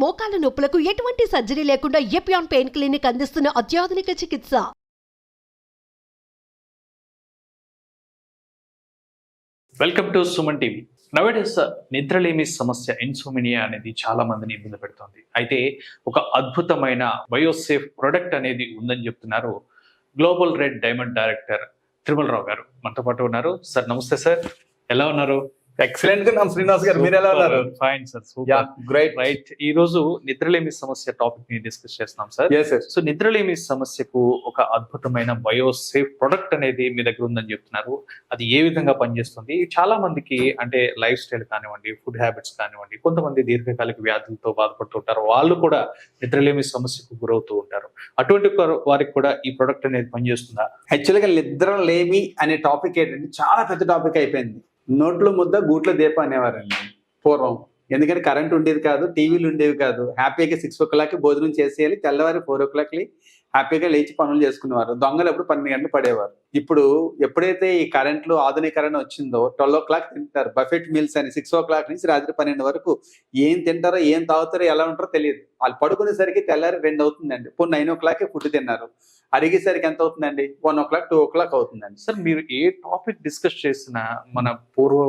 మోకాల నొప్పులకు ఎటువంటి సర్జరీ లేకుండా ఎపియాన్ పెయిన్ క్లినిక్ అందిస్తున్న అత్యాధునిక చికిత్స. Welcome to Suman TV. Nowadays నిద్రలేమి సమస్య ఇన్సోమినియా అనేది చాలా మందిని ఇబ్బంది పెడుతుంది. అయితే ఒక అద్భుతమైన బయోసేఫ్ ప్రొడక్ట్ అనేది ఉందని చెప్తున్నారు global red diamond director Tirumalarao గారు మనతో పాటు ఉన్నారు. సార్ నమస్తే సార్, ఎలా ఉన్నారు? ఎక్సలెంట్ గా శ్రీనివాస్ గారు, మీరు ఎలా ఉన్నారు? Fine sir, great. రైట్, ఈ రోజు నిద్రలేమి సమస్య టాపిక్ ని డిస్కస్ చేస్తున్నాం సార్. సో నిద్రలేమి సమస్యకు ఒక అద్భుతమైన బయోసేఫ్ ప్రొడక్ట్ అనేది మీ దగ్గర ఉందని చెప్తున్నారు. అది ఏ విధంగా పనిచేస్తుంది? చాలా మందికి అంటే లైఫ్ స్టైల్ కానివ్వండి, ఫుడ్ హ్యాబిట్స్ కానివ్వండి, కొంతమంది దీర్ఘకాలిక వ్యాధులతో బాధపడుతుంటారు, వాళ్ళు కూడా నిద్రలేమి సమస్యకు గురవుతూ ఉంటారు. అటువంటి వారికి కూడా ఈ ప్రొడక్ట్ అనేది పనిచేస్తుందా? యాక్చువల్ గా నిద్ర లేమి అనే టాపిక్ ఏంటంటే చాలా పెద్ద టాపిక్ అయిపోయింది. నోట్లో ముద్ద గూట్లో దీపం అనేవారండి పూర్వం. ఎందుకంటే కరెంట్ ఉండేది కాదు, టీవీలు ఉండేవి కాదు. హ్యాపీగా 6 o'clock భోజనం చేసేయాలి, తెల్లవారి 4 o'clock హ్యాపీగా లేచి పనులు చేసుకునేవారు. దొంగలు ఎప్పుడు 12 గంటలు పడేవారు. ఇప్పుడు ఎప్పుడైతే ఈ కరెంట్లు ఆధునీకరణ వచ్చిందో 12 o'clock తింటారు. బఫెట్ మీల్స్ అని 6 o'clock నుంచి రాత్రి 12 వరకు ఏం తింటారో, ఏం తాగుతారో, ఎలా ఉంటారో తెలియదు. వాళ్ళు పడుకునేసరికి తెల్లారి 2 అవుతుందండి. ఇప్పుడు 9 o'clock ఫుడ్ తిన్నారు, అడిగేసరికి ఎంత అవుతుందండి? 1 o'clock 2 o'clock అవుతుందండి. సార్, మీరు ఏ టాపిక్ డిస్కస్ చేసినా మన పూర్వ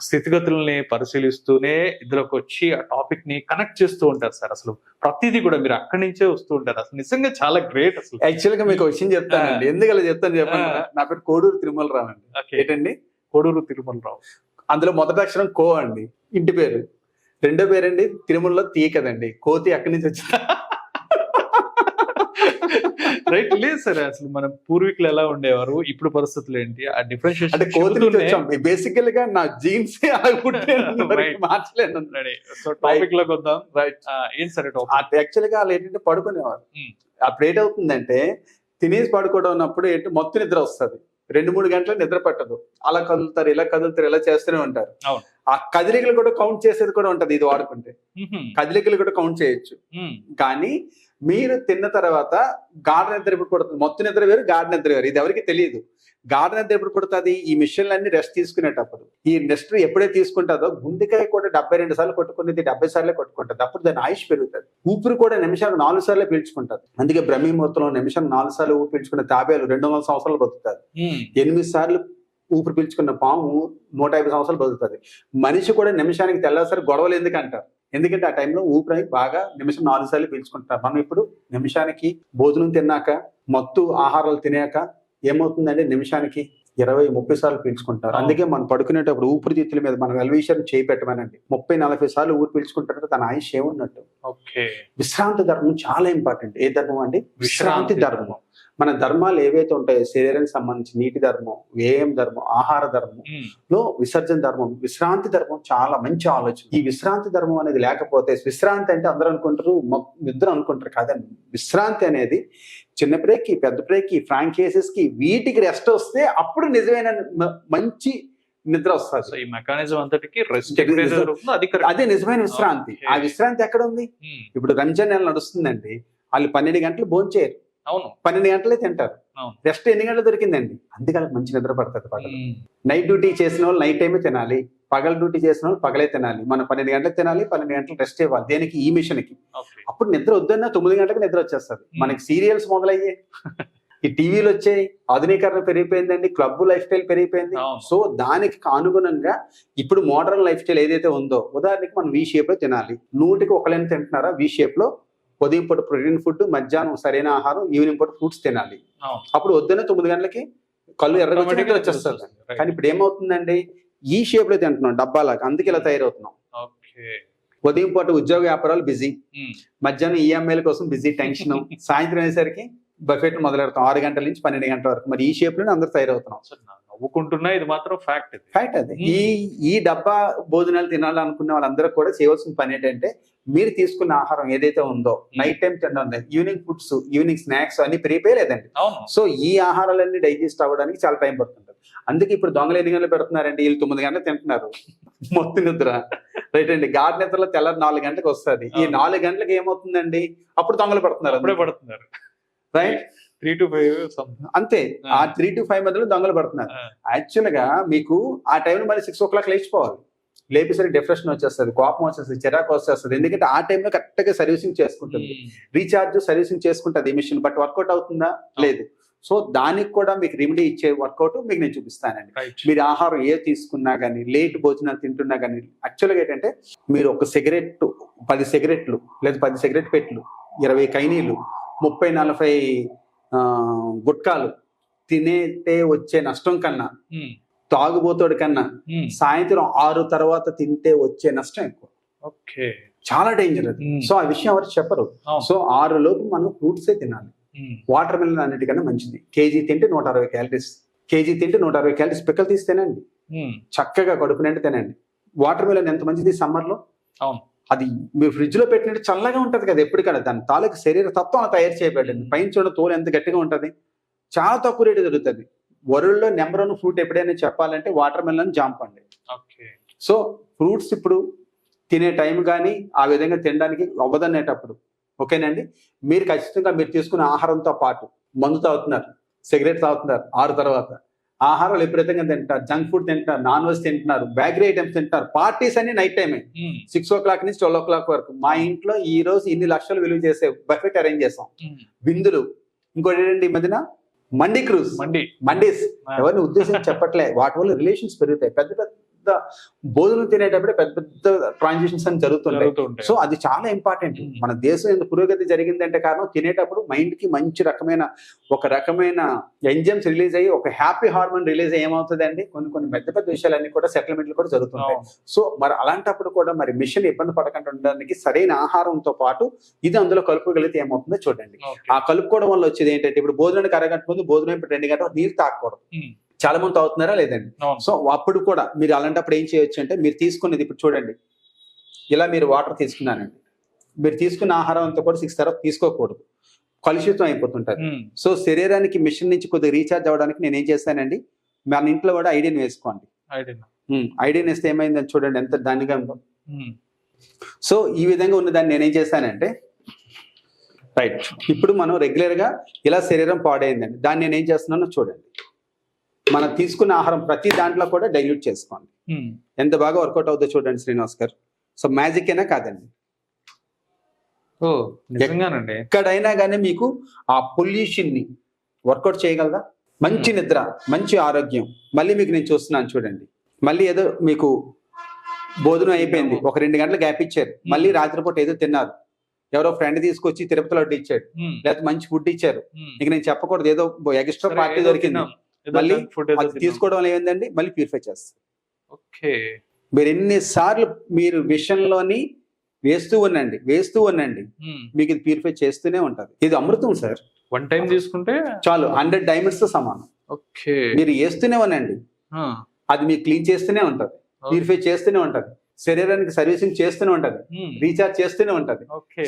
స్థితిగతుల్ని పరిశీలిస్తూనే ఇందులోకి వచ్చి ఆ టాపిక్ ని కనెక్ట్ చేస్తూ ఉంటారు సార్. అసలు ప్రతిదీ కూడా మీరు అక్కడి నుంచే వస్తూ ఉంటారు. అసలు నిజంగా చాలా గ్రేట్. అసలు యాక్చువల్ గా మీకు విషయం చెప్తానండి, ఎందుకు అలా చెప్తాను చెప్పండి. నా పేరు కోడూరు తిరుమలరావు అండి. ఏంటండి? కోడూరు తిరుమలరావు. అందులో మొదటి అక్షరం కో అండి, ఇంటి పేరు. రెండో పేరండి తిరుమలలో తీ కదండి, కోతి అక్కడి నుంచి వచ్చింది. రైట్. లేదు సార్, అసలు మన పూర్వీకులు ఎలా ఉండేవారు, ఇప్పుడు పరిస్థితులు ఏంటి, ఆ డిఫరెన్షియేషన్ అంటే కోతి నుంచి వచ్చాం. బేసికల్ గా నా జీన్స్ మార్చలేదు. సో టాపిక్ లోకి వద్దాం. రైట్, ఏం సరే యాక్చువల్ గా వాళ్ళు ఏంటంటే పడుకునేవారు. అప్పుడు ఏంటవుతుందంటే తినేసి పడుకోవడం ఉన్నప్పుడు ఏంటి మొత్తం నిద్ర వస్తుంది. 2-3 గంటలు నిద్ర పట్టదు. అలా కదులుతారు, ఇలా కదులుతారు, ఇలా చేస్తూనే ఉంటారు. ఆ కదలికలు కూడా కౌంట్ చేసేది కూడా ఉంటది. ఇది వాడుకుంటే కదలికలు కూడా కౌంట్ చేయొచ్చు. కానీ మీరు తిన్న తర్వాత గాఢ నిద్ర ఎప్పుడు పడుతుంది? మొత్తం నిద్ర వేరు, గాఢ నిద్ర వేరు. ఇది ఎవరికి తెలియదు. గాఢ నిద్ర ఎప్పుడు పడుతుంది? ఈ మిషన్లన్నీ రెస్ట్ తీసుకునేటప్పుడు. ఈ రెస్ట్ ఎప్పుడైతే తీసుకుంటుందో గుండెకాయ కూడా 72 సార్లు కొట్టుకునేది 70 సార్లే కొట్టుకుంటుంది. అప్పుడు దాని ఆయుష్ పెరుగుతుంది. ఊపిరి కూడా నిమిషాలు 4 సార్లే పీల్చుకుంటారు. అందుకే బ్రహ్మీ ముహూర్తంలో నిమిషం 4 సార్లు ఊపిరి పీల్చుకున్న తాబేలు 200 సంవత్సరాలు బతుకుతారు. 8 సార్లు ఊపిరి పీల్చుకున్న పాము 150 సంవత్సరాలు బతుకుతుంది. మనిషి కూడా నిమిషానికి తెల్లసారి గొడవలు ఎందుకు అంటారు? ఎందుకంటే ఆ టైంలో ఊపిరి బాగా నిమిషం 4 సార్లు పీల్చుకుంటారు. మనం ఇప్పుడు నిమిషానికి భోజనం తిన్నాక, మత్తు ఆహారాలు తినాక ఏమవుతుందంటే నిమిషానికి 20-30 సార్లు పీల్చుకుంటారు. అందుకే మనం పడుకునేటప్పుడు ఊపిరితిత్తుల మీద మనం ఎల్విషన్ చేయి పెట్టమనండి. 30-40 సార్లు ఊరు పీల్చుకుంటారంటే తన ఆయుష్ ఏమున్నట్టు. విశ్రాంతి ధర్మం చాలా ఇంపార్టెంట్. ఏ ధర్మం అండి? విశ్రాంతి ధర్మం. మన ధర్మాలు ఏవైతే ఉంటాయో శరీరానికి సంబంధించి నీటి ధర్మం, వ్యాయామ ధర్మం, ఆహార ధర్మం లో విసర్జన ధర్మం, విశ్రాంతి ధర్మం చాలా మంచి ఆలోచన. ఈ విశ్రాంతి ధర్మం అనేది లేకపోతే, విశ్రాంతి అంటే అందరూ అనుకుంటారు నిద్ర అనుకుంటారు, కాదండి. విశ్రాంతి అనేది చిన్న బ్రేక్కి, పెద్ద బ్రేక్కి, ఫ్రాంకేసెస్ కి వీటికి రెస్ట్ వస్తే అప్పుడు నిజమైన మంచి నిద్ర వస్తుంది. ఈ మెకానిజం అంతటికి రెస్ట్ అదే నిజమైన విశ్రాంతి. ఆ విశ్రాంతి ఎక్కడ ఉంది? ఇప్పుడు రంజాన్ నెల నడుస్తుందండి, వాళ్ళు 12 గంటలు భోంచేయరు, 12 గంటలే తింటారు. రెస్ట్ ఎన్ని గంటలు దొరికిందండి? అందుకే వాళ్ళకి మంచి నిద్ర పడుతుంది. పగలు నైట్ డ్యూటీ చేసిన వాళ్ళు నైట్ టైమే తినాలి, పగల డ్యూటీ చేసిన వాళ్ళు పగలే తినాలి. మనం 12 గంటలకు తినాలి, 12 గంటలు రెస్ట్ ఇవ్వాలి. దేనికి? ఈ మిషన్ కి. అప్పుడు నిద్ర వద్దన్నా 9 గంటలకు నిద్ర వచ్చేస్తుంది. మనకి సీరియల్స్ మొదలయ్యాయి, ఈ టీవీలు వచ్చాయి, ఆధునీకరణ పెరిగిపోయిందండి, క్లబ్ లైఫ్ స్టైల్ పెరిగిపోయింది. సో దానికి అనుగుణంగా ఇప్పుడు మోడర్న్ లైఫ్ స్టైల్ ఏదైతే ఉందో, ఉదాహరణకి మనం V షేప్ లో తినాలి. 100కి 1 తింటున్నారా? V షేప్ లో ఉదయం పూట ప్రోటీన్ ఫుడ్, మధ్యాహ్నం సరైన ఆహారం, ఈవినింగ్ పూట ఫ్రూట్స్ తినాలి. అప్పుడు వద్దనే 9 గంటలకి కళ్ళు ఎర్రగా వచ్చేస్తుంది. కానీ ఇప్పుడు ఏమవుతుందండి? ఈ షేప్ లో తింటున్నాం, డబ్బాలాగా. అందుకే ఇలా తయారవుతున్నాం. ఉదయం పూట ఉద్యోగ వ్యాపారాలు బిజీ, మధ్యాహ్నం ఈఎంఐల కోసం బిజీ, టెన్షన్. సాయంత్రం అయ్యేసరికి బఫెట్ మొదలెడతాం 6 గంటల నుంచి 12 గంటల వరకు. మరి ఈ షేప్ లోనే అందరు తయారవుతున్నాం. నవ్వుకుంటున్నా, ఇది మాత్రం ఫ్యాక్ట్. అది ఈ డబ్బా భోజనాలు తినాలనుకునే వాళ్ళందరూ కూడా చేయవలసిన పని ఏంటంటే, మీరు తీసుకున్న ఆహారం ఏదైతే ఉందో నైట్ టైం తినడం, ఈవినింగ్ ఫుడ్స్, ఈవినింగ్ స్నాక్స్ అన్ని పెరిగిపోయలేదండి. సో ఈ ఆహారాలన్నీ డైజెస్ట్ అవ్వడానికి చాలా టైం పడుతుంటది. అందుకే ఇప్పుడు దొంగలు ఎన్ని గంటలు పెడుతున్నారండి? వీళ్ళు 9 గంటలు తింటున్నారు, మొత్తం నిద్ర. రైట్ అండి. గాఢ నిద్రలో తెల్లారి 4 గంటలకు వస్తుంది. ఈ 4 గంటలకు ఏమవుతుందండి? అప్పుడు దొంగలు పడుతున్నారు. రైట్, 3 to 5 అంతే. ఆ 3 to 5 మధ్యలో దొంగలు పడుతున్నారు. యాక్చువల్ గా మీకు ఆ టైంలో మరి 6 o'clock లేచిపోవాలి. లేపేసరికి డిప్రెషన్ వచ్చేస్తుంది, కోపం వచ్చేస్తుంది, చిరాకు వచ్చేస్తుంది. ఎందుకంటే ఆ టైంలో కరెక్ట్ గా సర్వీసింగ్ చేసుకుంటుంది, రీఛార్జ్ సర్వీసింగ్ చేసుకుంటుంది ఈ మిషన్. బట్ వర్కౌట్ అవుతుందా? లేదు. సో దానికి కూడా మీకు రెమెడీ ఇచ్చే వర్కౌట్ మీకు నేను చూపిస్తానండి. మీరు ఆహారం ఏ తీసుకున్నా కానీ, లేట్ భోజనాలు తింటున్నా కానీ, యాక్చువల్గా ఏంటంటే మీరు ఒక సిగరెట్ 10 సిగరెట్లు లేదా 10 సిగరెట్ పెట్లు, 20 కైనీలు, 30-40 గుట్కాలు తినేటే వచ్చే నష్టం కన్నా, తాగుబోతోడి కన్నా సాయంత్రం 6 తర్వాత తింటే వచ్చే నష్టం ఎక్కువ. ఓకే, చాలా డేంజర్ అది. సో ఆ విషయం ఎవరు చెప్పరు. సో 6 లోపు మనం ఫ్రూట్సే తినాలి. వాటర్ మిలన్ అన్నిటికన్నా మంచిది. కేజీ తింటే 160 క్యాలరీస్, కేజీ తింటే 160 క్యాలరీస్. పిక్కలు తీసి తినండి, చక్కగా కడుపు నిండా తినండి. వాటర్ మిలన్ ఎంత మంచిది సమ్మర్ లో. అది మీరు ఫ్రిడ్జ్ లో పెట్టినట్టు చల్లగా ఉంటది కదా ఎప్పటికైనా. దాని తాలూకు శరీర తత్వం తయారు చేయబడింది. పైన చూడ తోలు ఎంత గట్టిగా ఉంటది, చాలా తక్కువ రేటు దొరుకుతుంది. వరల్డ్ లో నెంబర్ 1 ఫ్రూట్ ఎప్పుడైనా చెప్పాలంటే వాటర్ మిలన్, జామ పండు. సో ఫ్రూట్స్ ఇప్పుడు తినే టైం కానీ ఆ విధంగా తినడానికి అవ్వదనేటప్పుడు ఓకేనండి. మీరు ఖచ్చితంగా మీరు తీసుకునే ఆహారంతో పాటు మందు తాగుతున్నారు, సిగరెట్ తాగుతున్నారు 6 తర్వాత, ఆహారాలు విపరీతంగా తింటారు, జంక్ ఫుడ్ తింటున్నారు, నాన్ వెజ్ తింటున్నారు, బేకరీ ఐటమ్స్ తింటున్నారు, పార్టీస్ అన్ని నైట్ టైమే 6 o'clock నుంచి 12 o'clock వరకు. మా ఇంట్లో ఈ రోజు ఇన్ని లక్షలు విలువ చేసే బఫెట్ అరేంజ్ చేసాం, విందులు. ఇంకోటి ఏంటంటే ఈ మధ్యన మండీ క్రూజ్, మండీస్. ఎవరిని ఉద్దేశించి చెప్పట్లే, వాటి వల్ల రిలేషన్స్ పెరుగుతాయి. పెద్ద పెద్ద భోజనం తినేటప్పుడే పెద్ద పెద్ద ట్రాన్సాక్షన్స్ అని జరుగుతుంటాయి. సో అది చాలా ఇంపార్టెంట్. మన దేశం ఎందుకు పురోగతి జరిగిందంటే కారణం తినేటప్పుడు మైండ్ కి మంచి ఒక రకమైన ఎంజైమ్స్ రిలీజ్ అయ్యి ఒక హ్యాపీ హార్మోన్ రిలీజ్ అయ్యి ఏమవుతుంది అండి, కొన్ని పెద్ద పెద్ద విషయాలన్నీ కూడా సెటిల్మెంట్లు కూడా జరుగుతుంటాయి. సో మరి అలాంటప్పుడు కూడా మరి మిషన్ ఇబ్బంది పడకుండా ఉండడానికి సరైన ఆహారంతో పాటు ఇది అందులో కలుపుకోగలిగితే ఏమవుతుందో చూడండి. ఆ కలుపుకోవడం వల్ల వచ్చేది ఏంటంటే, ఇప్పుడు భోజనానికి అరగంట ముందు భోజనం 2 గంటలు నీరు తాగకూడదు. చాలా మంది తాగుతున్నారా లేదండి? సో అప్పుడు కూడా మీరు అలాంటప్పుడు ఏం చేయొచ్చు అంటే, మీరు తీసుకునేది ఇప్పుడు చూడండి, ఇలా మీరు వాటర్ తీసుకున్నానండి, మీరు తీసుకున్న ఆహారం అంతా కూడా 6 తర్వాత తీసుకోకూడదు, కలుషితం అయిపోతుంటారు. సో శరీరానికి మిషన్ నుంచి కొద్దిగా రీఛార్జ్ అవ్వడానికి నేను ఏం చేస్తానండి, మన ఇంట్లో కూడా ఐడిన్ వేసుకోండి. ఐడిన్ వేస్తే ఏమైందని చూడండి ఎంత దానిగా ఉందో. సో ఈ విధంగా ఉన్న దాన్ని నేనేం చేశానంటే, రైట్, ఇప్పుడు మనం రెగ్యులర్ గా ఇలా శరీరం పాడైందండి, దాన్ని నేనేం చేస్తున్నానో చూడండి. మనం తీసుకున్న ఆహారం ప్రతి దాంట్లో కూడా డైల్యూట్ చేసుకోండి. ఎంత బాగా వర్కౌట్ అవుతుందో చూడండి శ్రీనివాస్ గారు. సో మ్యాజిక్ అయినా కాదండి, ఎక్కడైనా కానీ మీకు ఆ పొల్యూషన్ ని వర్కౌట్ చేయగలదా? మంచి నిద్ర, మంచి ఆరోగ్యం. మళ్ళీ మీకు నేను చూస్తున్నాను చూడండి, మళ్ళీ ఏదో మీకు భోజనం అయిపోయింది, ఒక 2 గంటలు గ్యాప్ ఇచ్చారు, మళ్ళీ రాత్రిపూట ఏదో తిన్నారు, ఎవరో ఫ్రెండ్ తీసుకొచ్చి తిరుపతి లడ్డు ఇచ్చాడు, లేకపోతే మంచి ఫుడ్ ఇచ్చారు, ఇక నేను చెప్పకూడదు, ఏదో ఎక్స్ట్రా పార్టీ దొరికింది, మళ్ళీ అది తీసుకోవడం వల్ల ఏమైందండి, మళ్ళీ ప్యూరిఫై చేస్తారు. ఓకే, మీరు ఎన్నిసార్లు మీరు విషయంలోని వేస్తూ ఉండండి, మీకు ఇది ప్యూరిఫై చేస్తూనే ఉంటది. ఇది అమృతం సార్. 1 టైం తీసుకుంటే చాలు, 100 డైమండ్స్ తో సమానం. ఓకే, మీరు వేస్తూనే ఉండండి, అది మీకు క్లీన్ చేస్తూనే ఉంటది, ప్యూరిఫై చేస్తూనే ఉంటది, శరీరానికి సర్వీసింగ్ చేస్తూనే ఉంటది, రీఛార్జ్ చేస్తూనే ఉంటది.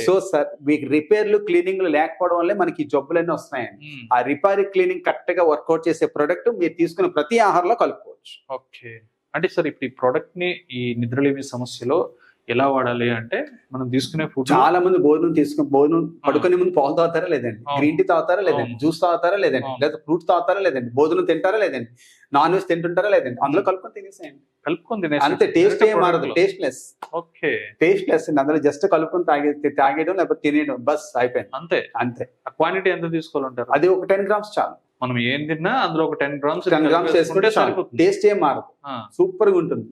సో సార్ మీకు రిపేర్లు క్లీనింగ్లు లేకపోవడం వల్లే మనకి జబ్బులన్నీ వస్తున్నాయండి. ఆ రిపేర్ క్లీనింగ్ కరెక్ట్ గా వర్కౌట్ చేసే ప్రొడక్ట్ మీరు తీసుకున్న ప్రతి ఆహారంలో కలుపుకోవచ్చు. ఓకే, అంటే సార్ ఇప్పుడు ఈ ప్రొడక్ట్ ని ఈ నిద్రలేమి సమస్యలో ఎలా వాడాలి అంటే, మనం తీసుకునే ఫుడ్, చాలా మంది భోజనం పడుకునే ముందు పాలు తాగుతారా లేదండి, గ్రీన్ టీ తాగుతారా లేదండి, జ్యూస్ తాగుతారా లేదండి, లేదా ఫ్రూట్ తాగుతారా లేదండి, భోజనం తింటారా లేదండి, నాన్ వెజ్ తింటుంటారా లేదండి, అందులో కలుపుకొని తినేసేయండి, అంతే. టేస్ట్ ఏం మారదు, taste less. Okay, taste less అందులో జస్ట్ కలుపుకొని తాగేయడం లేకపోతే తినేయడం, బస్ అయిపోయింది, అంతే. క్వాంటిటీ ఎంత తీసుకోవాలంటారు? అది ఒక 10 grams చాలు. మనం ఏం తిన్నా అందులో ఒక 10 grams వేసుకుంటే చాలు, టేస్ట్ ఏం మారదు, సూపర్ గా ఉంటుంది.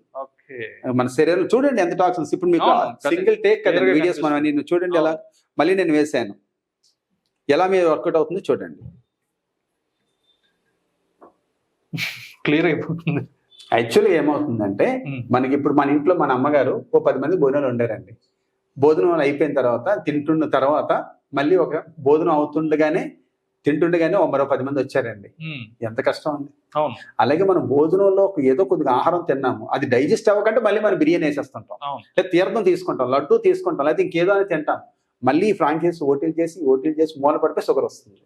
మన శరీరం చూడండి ఎంత టాక్సిన్స్. ఇప్పుడు మీకు సింగిల్ టేక్ కదా వీడియోస్ మనం నేను చూడండి ఎలా, మళ్ళీ నేను వేసాను, ఎలా మీరు వర్కౌట్ అవుతుందో చూడండి, క్లియర్ అయిపోతుంది. యాక్చువల్గా ఏమవుతుందంటే, మనకి ఇప్పుడు మన ఇంట్లో మన అమ్మగారు ఓ 10 మంది భోజనాలు వండారండి. భోజనం అయిపోయిన తర్వాత తింటున్న తర్వాత మళ్ళీ ఒక భోజనం అవుతుండగానే తింటుండగానే మరో 10 మంది వచ్చారండి, ఎంత కష్టం అండి. అలాగే మనం భోజనంలో ఏదో కొద్దిగా ఆహారం తిన్నాము, అది డైజెస్ట్ అవ్వకంటే మళ్ళీ మనం బిర్యానీ వేసేస్తుంటాం, లేదా తీర్థం తీసుకుంటాం, లడ్డు తీసుకుంటాం, లేకపోతే ఇంకేదో అని తింటాం, మళ్ళీ ఫ్రాంచైజ్ ఓటీలు చేసి మూల పడితే షుగర్ వస్తుంది.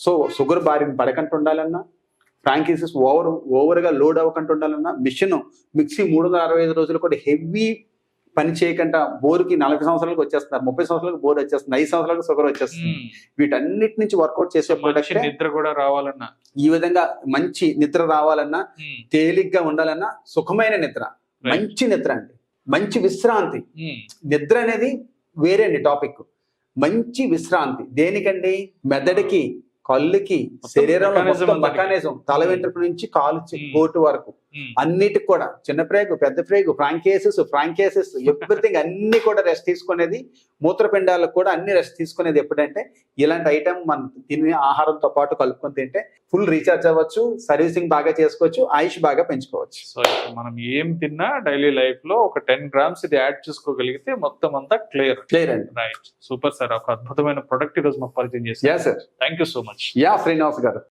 సో షుగర్ బారిన పడకుండా ఉండాలన్నా, ఫ్రాంచైజెస్ ఓవర్గా లోడ్ అవ్వకుండా ఉండాలన్నా, మిక్సీ 365 రోజులు కూడా హెవీ పని చేయకుండా బోర్కి 40 సంవత్సరాలకు వచ్చేస్తున్నారు, 30 సంవత్సరాలకు బోర్ వచ్చేస్తుంది, 5 సంవత్సరాలకు షుగర్ వచ్చేస్తుంది. వీటన్నిటి నుంచి వర్కౌట్ చేసే ప్రొడక్ట్. నిద్ర కూడా రావాలన్నా, ఈ విధంగా మంచి నిద్ర రావాలన్నా, తేలిగ్గా ఉండాలన్నా, సుఖమైన నిద్ర, మంచి నిద్ర అండి, మంచి విశ్రాంతి. నిద్ర అనేది వేరే అండి టాపిక్. మంచి విశ్రాంతి దేనికండి? మెదడుకి, కళ్ళుకి, శరీరంలో మొత్తం మెకానిజం, తల వెంట్రుక నుంచి కాలు గోటు వరకు అన్నిటికి కూడా, చిన్న ప్రేగు, పెద్ద ప్రేగు, ఫ్రాంకేసెస్ ఎవ్రీథింగ్ అన్ని కూడా రెస్ట్ తీసుకునేది. మూత్రపిండాలకు కూడా అన్ని రెస్ట్ తీసుకునేది ఎప్పుడంటే ఇలాంటి ఐటమ్ మనం తినే ఆహారంతో పాటు కలుపుకొని తింటే ఫుల్ రీఛార్జ్ అవ్వచ్చు, సర్వీసింగ్ బాగా చేసుకోవచ్చు, ఆయుష్ బాగా పెంచుకోవచ్చు. సో మనం ఏం తిన్నా డైలీ లైఫ్ లో ఒక 10 grams ఇది యాడ్ చేసుకోగలిగితే మొత్తం అంతా క్లియర్ అండి. Right, super sir. ఒక అద్భుతమైన ప్రొడక్ట్ ఈ రోజు మాకు పరిచయం చేశారు. Sir, thank you so much. Srinivas గారు.